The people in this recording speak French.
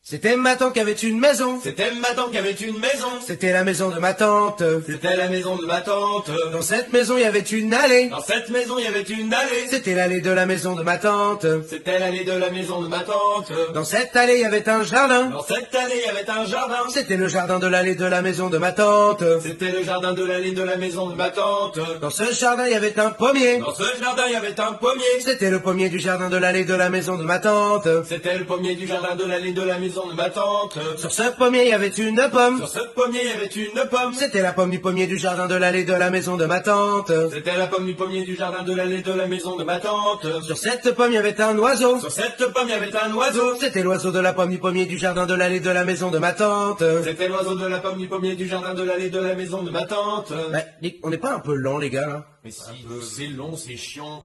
C'était ma tante qui avait une maison. C'était ma tante qui avait une maison. C'était la maison de ma tante. C'était la maison de ma tante. Dans cette maison, il y avait une allée. Dans cette maison, il y avait une allée. C'était l'allée de la maison de ma tante. C'était l'allée de la maison de ma tante. Dans cette allée, il y avait un jardin. Dans cette allée, il y avait un jardin. C'était le jardin de l'allée de la maison de ma tante. C'était le jardin de l'allée de la maison de ma tante. Dans ce jardin, il y avait un pommier. Dans ce jardin, il y avait un pommier. C'était le pommier du jardin de l'allée de la maison de ma tante. C'était le pommier du jardin de l'allée de la maison de ma tante. Sur ce pommier, il y avait une pomme. Sur ce pommier, il y avait une pomme. C'était la pomme du pommier du jardin de l'allée de la maison de ma tante. C'était la pomme du pommier du jardin de l'allée de la maison de ma tante. Sur cette pomme, il y avait un oiseau. Sur cette pomme, il y avait un oiseau. C'était l'oiseau de la pomme du pommier du jardin de l'allée de la maison de ma tante. C'était l'oiseau de la pomme du pommier du jardin de l'allée de la maison de ma tante. On n'est pas un peu lent, les gars, là? Mais si, c'est long, c'est chiant.